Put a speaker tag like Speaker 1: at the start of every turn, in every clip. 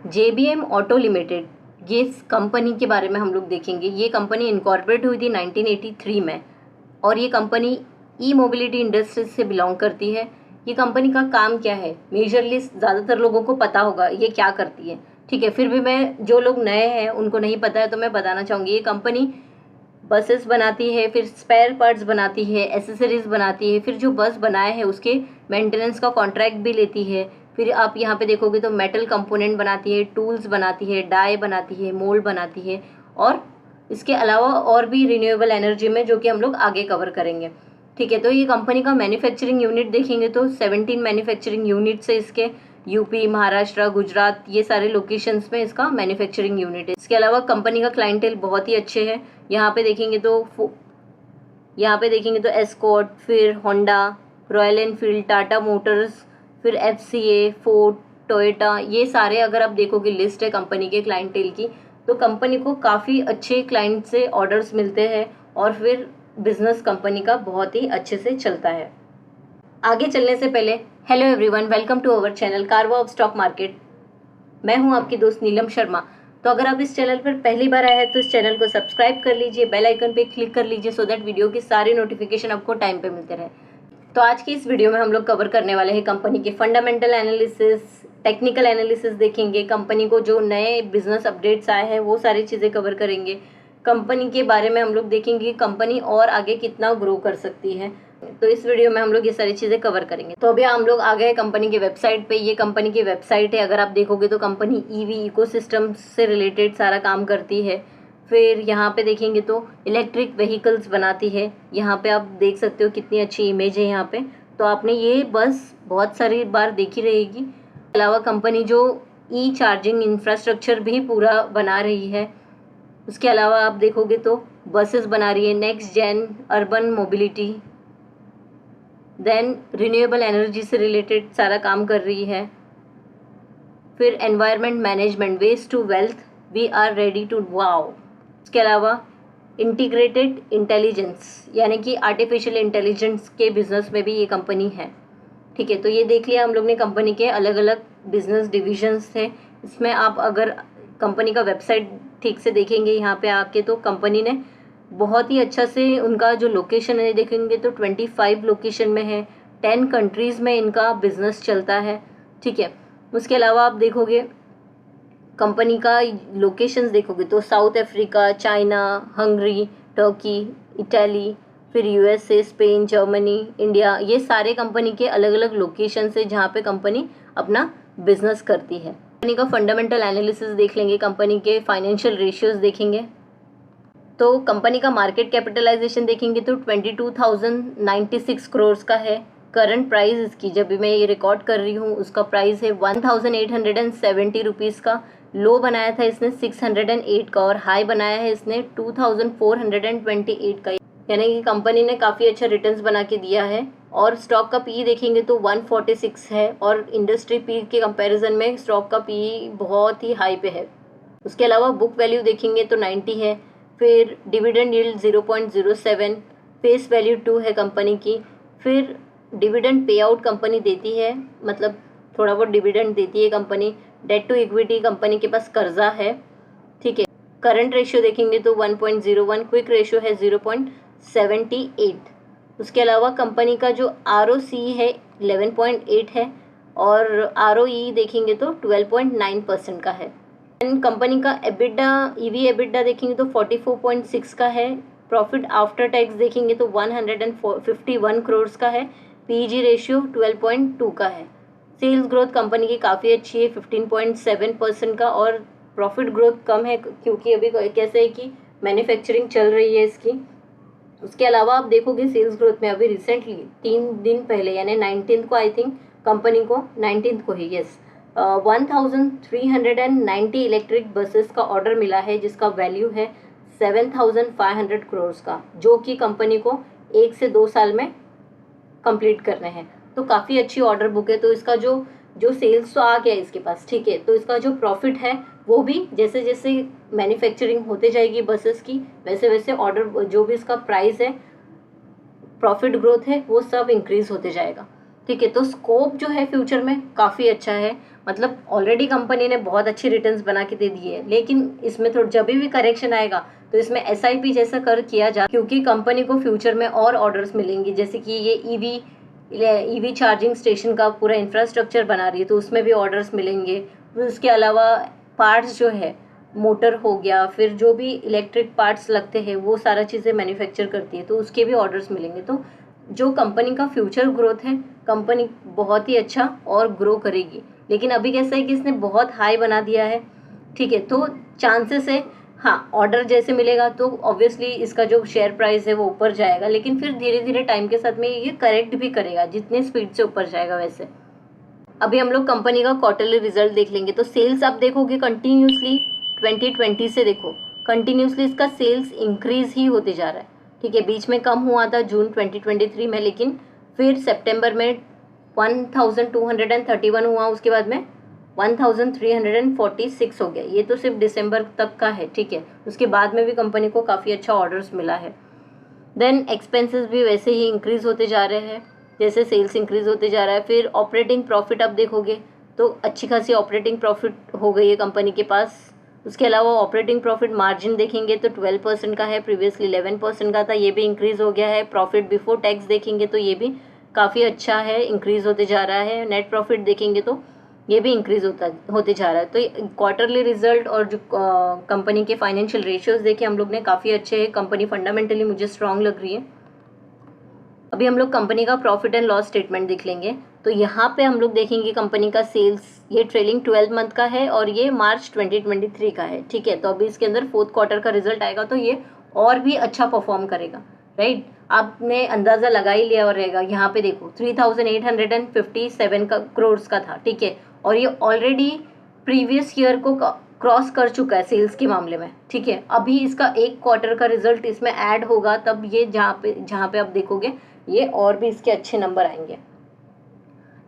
Speaker 1: JBM auto limited, ये company के बारे में हम लोग देखेंगे। ये कंपनी इनकॉर्पोरेट हुई थी 1983 में और ये कंपनी ई मोबिलिटी इंडस्ट्री से बिलोंग करती है। ये कंपनी का काम क्या है, मेजरली ज़्यादातर लोगों को पता होगा ये क्या करती है, ठीक है। फिर भी मैं, जो लोग नए हैं उनको नहीं पता है तो मैं बताना चाहूँगी। ये कंपनी बसेस बनाती है, फिर स्पेयर पार्ट्स बनाती है, एसेसरीज बनाती है, फिर जो बस बनाए हैं उसके मेंटेनेंस का कॉन्ट्रैक्ट भी लेती है। फिर आप यहाँ पे देखोगे तो मेटल कंपोनेंट बनाती है, टूल्स बनाती है, डाई बनाती है, मोल्ड बनाती है और इसके अलावा और भी रिन्यूएबल एनर्जी में, जो कि हम लोग आगे कवर करेंगे, ठीक है। तो ये कंपनी का मैन्युफैक्चरिंग यूनिट देखेंगे तो 17 मैन्युफैक्चरिंग यूनिट से इसके यूपी, महाराष्ट्र, गुजरात, ये सारे लोकेशंस में इसका मैन्युफैक्चरिंग यूनिट है। इसके अलावा कंपनी का क्लाइंटेल बहुत ही अच्छे हैं। यहाँ पे देखेंगे तो एस्कॉर्ट, फिर Honda, royal Enfield, Tata Motors, फिर FCA, फोर्ड, टोयोटा, ये सारे अगर आप देखोगे लिस्ट है कंपनी के क्लाइंटेल की, तो कंपनी को काफ़ी अच्छे क्लाइंट से ऑर्डर्स मिलते हैं और फिर बिजनेस कंपनी का बहुत ही अच्छे से चलता है। आगे चलने से पहले, hello everyone, welcome to our channel Karva of stock market. मैं हूं आपकी दोस्त नीलम शर्मा। तो अगर आप इस चैनल पर पहली बार आए हैं तो इस चैनल को सब्सक्राइब कर लीजिए, बेल आइकन पे क्लिक कर लीजिए सो दैट वीडियो की सारी नोटिफिकेशन आपको टाइम पे मिलते रहे। तो आज की इस वीडियो में हम लोग कवर करने वाले हैं कंपनी के फंडामेंटल एनालिसिस, टेक्निकल एनालिसिस देखेंगे, कंपनी को जो नए बिजनेस अपडेट्स आए हैं वो सारी चीज़ें कवर करेंगे। कंपनी के बारे में हम लोग देखेंगे कि कंपनी और आगे कितना ग्रो कर सकती है। तो इस वीडियो में हम लोग ये सारी चीज़ें कवर करेंगे। तो अभी हम लोग आ गए कंपनी के वेबसाइट पे। ये कंपनी की वेबसाइट है। अगर आप देखोगे तो कंपनी EV इकोसिस्टम से रिलेटेड सारा काम करती है। फिर यहाँ पे देखेंगे तो इलेक्ट्रिक व्हीकल्स बनाती है। यहाँ पे आप देख सकते हो कितनी अच्छी इमेज है यहाँ पे। तो आपने ये बस बहुत सारी बार देखी रहेगी। अलावा कंपनी जो चार्जिंग इंफ्रास्ट्रक्चर भी पूरा बना रही है। उसके अलावा आप देखोगे तो बसेस बना रही है, next gen urban mobility, then renewable energy से रिलेटेड सारा काम कर रही है। फिर environment management, waste to wealth, we are ready to wow. इसके अलावा इंटीग्रेटेड इंटेलिजेंस, यानी कि आर्टिफिशियल इंटेलिजेंस के बिजनेस में भी ये कंपनी है, ठीक है। तो ये देख लिया हम लोग ने कंपनी के अलग अलग बिजनेस डिविजन्स थे। इसमें आप अगर कंपनी का वेबसाइट ठीक से देखेंगे यहाँ पे आके तो कंपनी ने बहुत ही अच्छा से उनका जो लोकेशन है देखेंगे तो 25 लोकेशन में है, 10 कंट्रीज़ में इनका बिजनेस चलता है, ठीक है। उसके अलावा आप देखोगे कंपनी का लोकेशंस देखोगे तो south Africa, China, Hungary, Turkey, Italy, फिर USA, स्पेन, जर्मनी, इंडिया, ये सारे कंपनी के अलग अलग लोकेशन है जहाँ पे कंपनी अपना बिजनेस करती है। कंपनी का फंडामेंटल एनालिसिस देख लेंगे, कंपनी के फाइनेंशियल रेशियोज देखेंगे। तो कंपनी का मार्केट कैपिटलाइजेशन देखेंगे तो 22,096 करोड़ का है। करंट प्राइस इसकी, जब भी मैं ये रिकॉर्ड कर रही हूँ, उसका प्राइस है 1,870 रुपीज़ का। लो बनाया था इसने 608 का और हाई बनाया है इसने 2,428 का, यानी कि कंपनी ने काफ़ी अच्छा रिटर्न्स बना के दिया है। और स्टॉक का पी देखेंगे तो 146 है और इंडस्ट्री पी के कंपैरिजन में स्टॉक का पी बहुत ही हाई पे है। उसके अलावा बुक वैल्यू देखेंगे तो 90 है। फिर डिविडेंड यील्ड 0.07, फेस वैल्यू 2 है कंपनी की। फिर डिविडेंड पे आउट कंपनी देती है, मतलब थोड़ा बहुत डिविडेंड देती है कंपनी। डेट टू इक्विटी कंपनी के पास कर्जा है, ठीक है। करंट रेशियो देखेंगे तो 1.01, क्विक रेशियो है 0.78। उसके अलावा कंपनी का जो ROC है 11.8 है और ROE देखेंगे तो 12.9% का है। कंपनी का EV/EBITDA देखेंगे तो 44.6 का है। प्रॉफिट आफ्टर टैक्स देखेंगे तो 151 करोड़ का है। PEG रेशियो 12.2 का है। सेल्स ग्रोथ कंपनी की काफ़ी अच्छी है 15.7% का और प्रॉफिट ग्रोथ कम है क्योंकि अभी कैसे है कि मैन्युफैक्चरिंग चल रही है इसकी। उसके अलावा आप देखोगे सेल्स ग्रोथ में अभी रिसेंटली 3 दिन पहले यानी 19 को, आई थिंक कंपनी को 19 को ही, यस, 1390 इलेक्ट्रिक बसेस का ऑर्डर मिला है जिसका वैल्यू है 7,500 करोड़ का, जो कि कंपनी को 1 से 2 साल में कंप्लीट करने हैं। तो काफ़ी अच्छी ऑर्डर बुक है। तो इसका जो सेल्स तो आ गया इसके पास, ठीक है। तो इसका जो प्रॉफिट है वो भी जैसे जैसे मैन्युफैक्चरिंग होते जाएगी बसेस की, वैसे वैसे ऑर्डर जो भी इसका प्राइस है, प्रॉफिट ग्रोथ है, वो सब इंक्रीज होते जाएगा, ठीक है। तो स्कोप जो है फ्यूचर में काफ़ी अच्छा है। मतलब ऑलरेडी कंपनी ने बहुत अच्छी रिटर्न्स बना के दे दिए है, लेकिन इसमें थोड़ा जब भी करेक्शन आएगा तो इसमें SIP जैसा कर किया जा, क्योंकि कंपनी को फ्यूचर में और ऑर्डर्स मिलेंगी, जैसे कि ये ईवी चार्जिंग स्टेशन का पूरा इंफ्रास्ट्रक्चर बना रही है तो उसमें भी ऑर्डर्स मिलेंगे। उसके अलावा पार्ट्स जो है, मोटर हो गया, फिर जो भी इलेक्ट्रिक पार्ट्स लगते हैं वो सारा चीज़ें मैन्युफैक्चर करती है तो उसके भी ऑर्डर्स मिलेंगे। तो जो कंपनी का फ्यूचर ग्रोथ है, कंपनी बहुत ही अच्छा और ग्रो करेगी। लेकिन अभी कैसा है कि इसने बहुत हाई बना दिया है, ठीक है, तो चांसेस है हाँ ऑर्डर जैसे मिलेगा तो ऑब्वियसली इसका जो शेयर प्राइस है वो ऊपर जाएगा, लेकिन फिर धीरे धीरे टाइम के साथ में ये करेक्ट भी करेगा जितने स्पीड से ऊपर जाएगा। वैसे अभी हम लोग कंपनी का क्वार्टरली रिजल्ट देख लेंगे। तो सेल्स आप देखोगे कंटिन्यूसली 2020 से देखो कंटिन्यूसली इसका सेल्स इंक्रीज ही होते जा रहा है, ठीक है। बीच में कम हुआ था जून 2023 में, लेकिन फिर सितंबर में 1231 हुआ, उसके बाद में 1346 हो गया। ये तो सिर्फ दिसंबर तक का है, ठीक है। उसके बाद में भी कंपनी को काफ़ी अच्छा ऑर्डर्स मिला है। देन एक्सपेंसेस भी वैसे ही इंक्रीज होते जा रहे हैं जैसे सेल्स इंक्रीज होते जा रहा है। फिर ऑपरेटिंग प्रॉफिट आप देखोगे तो अच्छी खासी ऑपरेटिंग प्रॉफिट हो गई है कंपनी के पास। उसके अलावा ऑपरेटिंग प्रॉफिट मार्जिन देखेंगे तो 12% का है, प्रीवियसली 11% का था, ये भी इंक्रीज हो गया है। प्रॉफिट बिफोर टैक्स देखेंगे तो ये भी काफ़ी अच्छा है, इंक्रीज होते जा रहा है। नेट प्रॉफिट देखेंगे तो ये भी इंक्रीज होते जा रहा है। तो क्वार्टरली रिजल्ट और जो कंपनी के फाइनेंशियल रेशियोज देखे हम लोग ने काफ़ी अच्छे हैं। कंपनी फंडामेंटली मुझे स्ट्रांग लग रही है। अभी हम लोग कंपनी का प्रॉफिट एंड लॉस स्टेटमेंट देख लेंगे। तो यहाँ पे हम लोग देखेंगे कंपनी का सेल्स, ये ट्रेलिंग 12 मंथ का है और ये मार्च 2023 का है, ठीक है। तो अभी इसके अंदर 4th क्वार्टर का रिजल्ट आएगा तो ये और भी अच्छा परफॉर्म करेगा, राइट। आपने अंदाज़ा लगा ही लिया और रहेगा। यहाँ पे देखो 3857 का करोड़ का था, ठीक है, और ये ऑलरेडी प्रीवियस ईयर को क्रॉस कर चुका है सेल्स के मामले में, ठीक है। अभी इसका एक क्वार्टर का रिजल्ट इसमें ऐड होगा तब ये जहाँ पे आप देखोगे ये और भी इसके अच्छे नंबर आएंगे।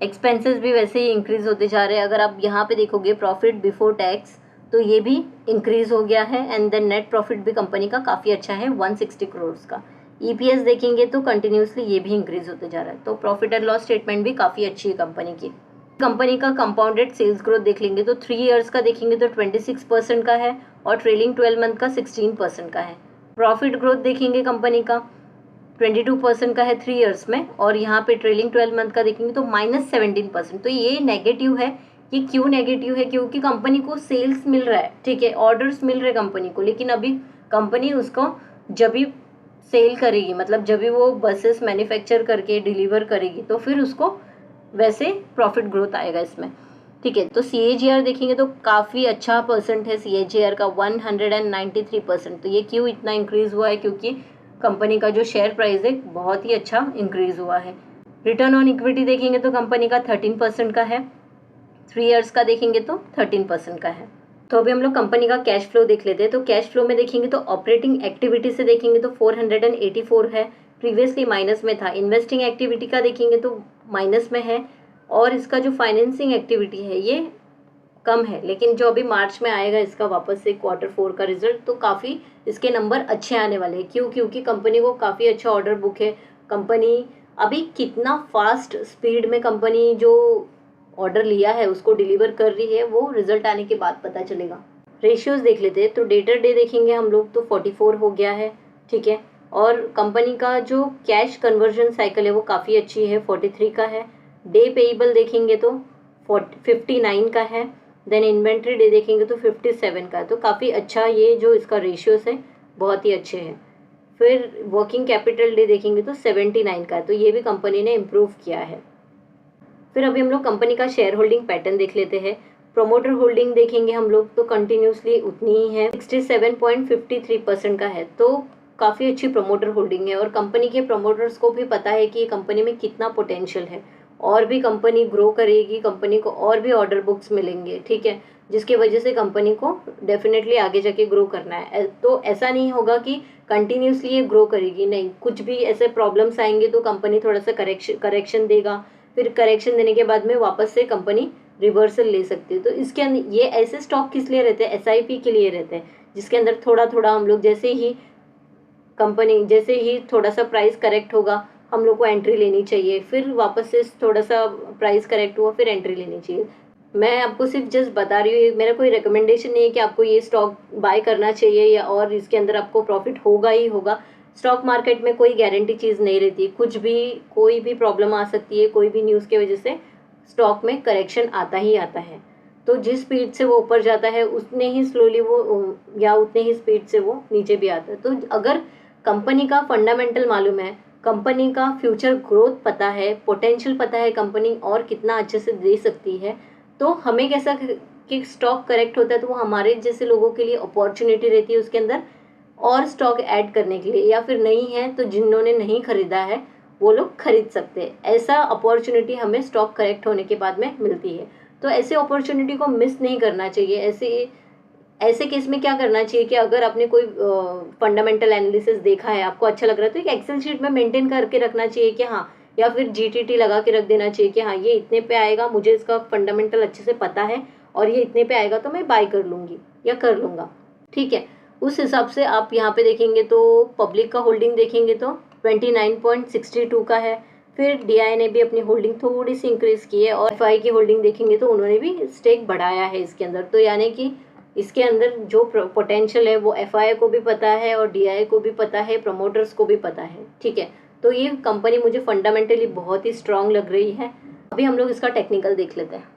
Speaker 1: एक्सपेंसेस भी वैसे ही इंक्रीज होते जा रहे हैं। अगर आप यहाँ पे देखोगे प्रॉफिट बिफोर टैक्स तो ये भी इंक्रीज हो गया है। एंड देन नेट प्रॉफिट भी कंपनी का काफ़ी अच्छा है 160 करोड़ का। EPS देखेंगे तो कंटिन्यूसली ये भी इंक्रीज होते जा रहा है। तो प्रॉफिट एंड लॉस स्टेटमेंट भी काफ़ी अच्छी है कंपनी की। कंपनी का कंपाउंडेड सेल्स ग्रोथ देख लेंगे तो 3 इयर्स का देखेंगे तो 26% का है और ट्रेलिंग 12 मंथ का 16% का है। प्रॉफिट ग्रोथ देखेंगे कंपनी का 22% का है 3 इयर्स में, और यहाँ पे ट्रेलिंग 12 मंथ का देखेंगे तो -17%। तो ये नेगेटिव है। ये क्यों नेगेटिव है? क्योंकि कंपनी को सेल्स मिल रहा है, ठीक है, ऑर्डर्स मिल रहे कंपनी को, लेकिन अभी कंपनी उसको जब भी सेल करेगी, मतलब जब भी वो बसेस मैन्युफैक्चर करके डिलीवर करेगी तो फिर उसको वैसे प्रॉफिट ग्रोथ आएगा इसमें, ठीक है। तो CAGR देखेंगे तो काफ़ी अच्छा परसेंट है CAGR का 193%। तो ये क्यों इतना इंक्रीज हुआ है? क्योंकि कंपनी का जो शेयर प्राइस है बहुत ही अच्छा इंक्रीज हुआ है। रिटर्न ऑन इक्विटी देखेंगे तो कंपनी का 13% का है, 3 इयर्स का देखेंगे तो 13% का है। तो अभी हम लोग कंपनी का कैश फ्लो देख लेते हैं। तो कैश फ्लो में देखेंगे तो ऑपरेटिंग एक्टिविटी से देखेंगे तो 484 है, प्रीवियसली माइनस में था। इन्वेस्टिंग एक्टिविटी का देखेंगे तो माइनस में है, और इसका जो फाइनेंसिंग एक्टिविटी है ये कम है। लेकिन जो अभी मार्च में आएगा इसका वापस से Q4 का रिजल्ट, तो काफ़ी इसके नंबर अच्छे आने वाले हैं। क्यों? क्योंकि कंपनी को काफ़ी अच्छा ऑर्डर बुक है। कंपनी अभी कितना फास्ट स्पीड में कंपनी जो ऑर्डर लिया है उसको डिलीवर कर रही है, वो रिजल्ट आने के बाद पता चलेगा। रेशियोज देख लेते हैं। तो डेटर डे देखेंगे हम लोग तो 44 हो गया है, ठीक है। और कंपनी का जो कैश कन्वर्जन साइकिल है वो काफ़ी अच्छी है, 43 का है। डे पेएबल देखेंगे तो 59 का है। देन इन्वेंट्री डे देखेंगे तो 57 का है। तो काफ़ी अच्छा ये जो इसका रेशियोस है बहुत ही अच्छे हैं। फिर वर्किंग कैपिटल डे देखेंगे तो 79 का है। तो ये भी कंपनी ने इम्प्रूव किया है। फिर अभी हम लोग कंपनी का शेयर होल्डिंग पैटर्न देख लेते हैं। प्रोमोटर होल्डिंग देखेंगे हम लोग तो कंटिन्यूसली उतनी ही है, 67.53% का है। तो काफ़ी अच्छी प्रोमोटर होल्डिंग है, और कंपनी के प्रोमोटर्स को भी पता है कि ये कंपनी में कितना पोटेंशियल है, और भी कंपनी ग्रो करेगी, कंपनी को और भी ऑर्डर बुक्स मिलेंगे, ठीक है, जिसकी वजह से कंपनी को डेफिनेटली आगे जाके ग्रो करना है। तो ऐसा नहीं होगा कि कंटिन्यूसली ये ग्रो करेगी, नहीं, कुछ भी ऐसे प्रॉब्लम्स आएंगे तो कंपनी थोड़ा सा करेक्शन देगा, फिर करेक्शन देने के बाद में वापस से कंपनी रिवर्सल ले सकती है। तो इसके अंदर ये ऐसे स्टॉक किस लिए रहते हैं? SIP के लिए रहते हैं, जिसके अंदर थोड़ा थोड़ा हम लोग जैसे ही थोड़ा सा प्राइस करेक्ट होगा हम लोग को एंट्री लेनी चाहिए, फिर वापस से थोड़ा सा प्राइस करेक्ट हुआ फिर एंट्री लेनी चाहिए। मैं आपको सिर्फ जस्ट बता रही हूँ, मेरा कोई रिकमेंडेशन नहीं है कि आपको ये स्टॉक बाय करना चाहिए या और इसके अंदर आपको प्रॉफिट होगा ही होगा। स्टॉक मार्केट में कोई गारंटी चीज़ नहीं रहती, कुछ भी कोई भी प्रॉब्लम आ सकती है, कोई भी न्यूज़ की वजह से स्टॉक में करेक्शन आता ही आता है। तो जिस स्पीड से वो ऊपर जाता है उतने ही स्लोली वो या उतने ही स्पीड से वो नीचे भी आता है। तो अगर कंपनी का फंडामेंटल मालूम है, कंपनी का फ्यूचर ग्रोथ पता है, पोटेंशियल पता है कंपनी और कितना अच्छे से दे सकती है, तो हमें कैसा कि स्टॉक करेक्ट होता है तो वो हमारे जैसे लोगों के लिए अपॉर्चुनिटी रहती है उसके अंदर और स्टॉक ऐड करने के लिए, या फिर नहीं है तो जिन्होंने नहीं खरीदा है वो लोग खरीद सकते हैं। ऐसा अपॉर्चुनिटी हमें स्टॉक करेक्ट होने के बाद में मिलती है। तो ऐसे अपॉर्चुनिटी को मिस नहीं करना चाहिए। ऐसे केस में क्या करना चाहिए कि अगर आपने कोई फंडामेंटल एनालिसिस देखा है, आपको अच्छा लग रहा है, तो एक एक्सेल शीट में मेंटेन करके रखना चाहिए कि हाँ, या फिर जीटीटी लगा के रख देना चाहिए कि हाँ ये इतने पे आएगा, मुझे इसका फंडामेंटल अच्छे से पता है और ये इतने पे आएगा तो मैं बाय कर लूँगी या कर लूँगा। ठीक है, उस हिसाब से आप यहाँ पे देखेंगे तो पब्लिक का होल्डिंग देखेंगे तो 29.62 का है। फिर डीआई ने भी अपनी होल्डिंग थोड़ी सी इंक्रीज की है और एफआई की होल्डिंग देखेंगे तो उन्होंने भी स्टेक बढ़ाया है इसके अंदर। तो यानी कि इसके अंदर जो पोटेंशियल है वो एफआई को भी पता है और डीआई को भी पता है, प्रमोटर्स को भी पता है। ठीक है, तो ये कंपनी मुझे फंडामेंटली बहुत ही स्ट्रांग लग रही है। अभी हम लोग इसका टेक्निकल देख लेते हैं।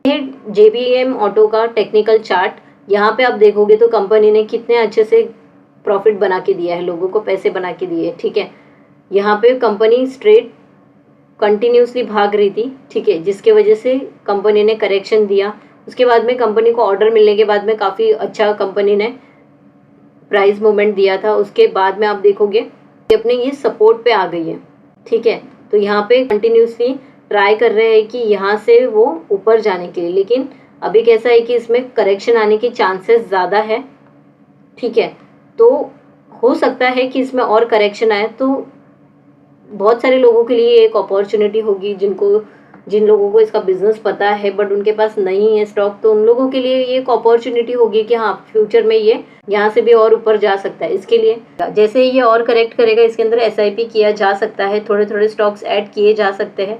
Speaker 1: ये JBM ऑटो का टेक्निकल चार्ट, यहाँ पे आप देखोगे तो कंपनी ने कितने अच्छे से प्रॉफिट बना के दिया है, लोगों को पैसे बना के दिए। ठीक है, यहाँ पे कंपनी स्ट्रेट कंटिन्यूसली भाग रही थी। ठीक है, जिसके वजह से कंपनी ने करेक्शन दिया। उसके बाद में कंपनी को ऑर्डर मिलने के बाद में काफ़ी अच्छा कंपनी ने प्राइस मूवमेंट दिया था। उसके बाद में आप देखोगे कि अपने ये सपोर्ट पे आ गई है। ठीक है, तो यहाँ पे कंटिन्यूसली ट्राई कर रहे हैं कि यहाँ से वो ऊपर जाने के लिए, लेकिन अभी कैसा है कि इसमें करेक्शन आने की चांसेस ज़्यादा है। ठीक है, तो हो सकता है कि इसमें और करेक्शन आए तो बहुत सारे लोगों के लिए एक अपॉर्चुनिटी होगी, जिन लोगों को इसका बिजनेस पता है बट उनके पास नहीं है स्टॉक, तो उन लोगों के लिए ये एक अपॉर्चुनिटी होगी कि हाँ फ्यूचर में ये यहाँ से भी और ऊपर जा सकता है। इसके लिए जैसे ही ये और करेक्ट करेगा इसके अंदर SIP किया जा सकता है, थोड़े थोड़े स्टॉक्स ऐड किए जा सकते हैं।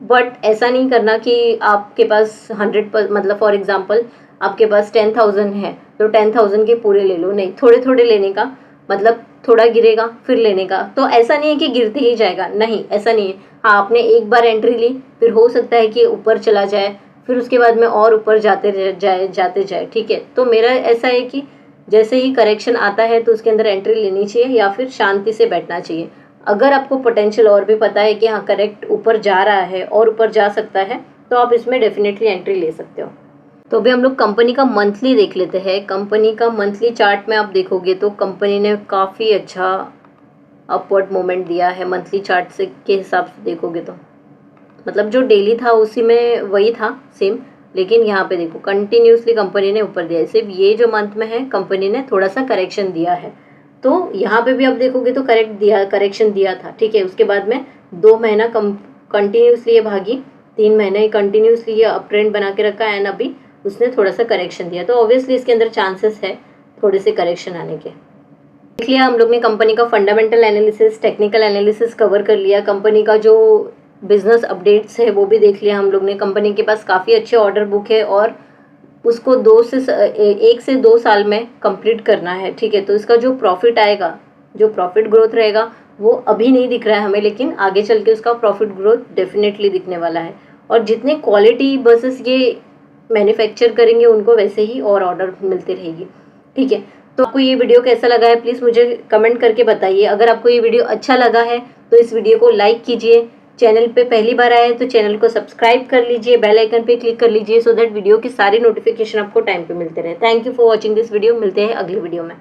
Speaker 1: बट ऐसा नहीं करना कि आपके पास 100 मतलब फॉर एग्जांपल आपके पास 10,000 है तो 10,000 के पूरे ले लो, नहीं, थोड़े थोड़े लेने का मतलब थोड़ा गिरेगा फिर लेने का। तो ऐसा नहीं है कि गिरते ही जाएगा, नहीं ऐसा नहीं है। हाँ, आपने एक बार एंट्री ली, फिर हो सकता है कि ऊपर चला जाए, फिर उसके बाद में और ऊपर जाते जाए। ठीक है, तो मेरा ऐसा है कि जैसे ही करेक्शन आता है तो उसके अंदर एंट्री लेनी चाहिए या फिर शांति से बैठना चाहिए। अगर आपको पोटेंशियल और भी पता है कि हाँ करेक्ट ऊपर जा रहा है और ऊपर जा सकता है तो आप इसमें डेफिनेटली एंट्री ले सकते हो। तो अभी हम लोग कंपनी का मंथली देख लेते हैं। कंपनी का मंथली चार्ट में आप देखोगे तो कंपनी ने काफ़ी अच्छा अपवर्ड मोमेंट दिया है मंथली चार्ट से के हिसाब से देखोगे तो, मतलब जो डेली था उसी में वही था सेम, लेकिन यहाँ पे देखो कंटिन्यूसली कंपनी ने ऊपर दिया है। सिर्फ ये जो मंथ में है कंपनी ने थोड़ा सा करेक्शन दिया है, तो यहाँ पे भी आप देखोगे तो करेक्शन दिया था। ठीक है, उसके बाद में 2 महीना कंटिन्यूसली ये भागी, 3 महीने कंटिन्यूसली ये अप ट्रेंड बना के रखा, एंड अभी उसने थोड़ा सा करेक्शन दिया, तो ऑब्वियसली इसके अंदर चांसेस है थोड़े से करेक्शन आने के। देख लिया हम लोग ने कंपनी का fundamental analysis, technical analysis cover कर लिया, कंपनी का जो बिजनेस अपडेट्स है वो भी देख लिया हम लोग ने। कंपनी के पास काफ़ी अच्छे ऑर्डर बुक है और उसको 1 से 2 साल में कंप्लीट करना है। ठीक है, तो इसका जो प्रॉफिट आएगा, जो प्रॉफिट ग्रोथ रहेगा वो अभी नहीं दिख रहा है हमें, लेकिन आगे चल के उसका प्रॉफिट ग्रोथ डेफिनेटली दिखने वाला है। और जितने क्वालिटी बसेस ये मैन्युफैक्चर करेंगे उनको वैसे ही और ऑर्डर मिलती रहेगी। ठीक है, तो आपको ये वीडियो कैसा लगा है प्लीज़ मुझे कमेंट करके बताइए। अगर आपको ये वीडियो अच्छा लगा है तो इस वीडियो को लाइक कीजिए, चैनल पे पहली बार आए तो चैनल को सब्सक्राइब कर लीजिए, बेल आइकन पे क्लिक कर लीजिए सो दैट वीडियो की सारी नोटिफिकेशन आपको टाइम पे मिलते रहे। Thank you for watching this video, मिलते हैं अगली वीडियो में।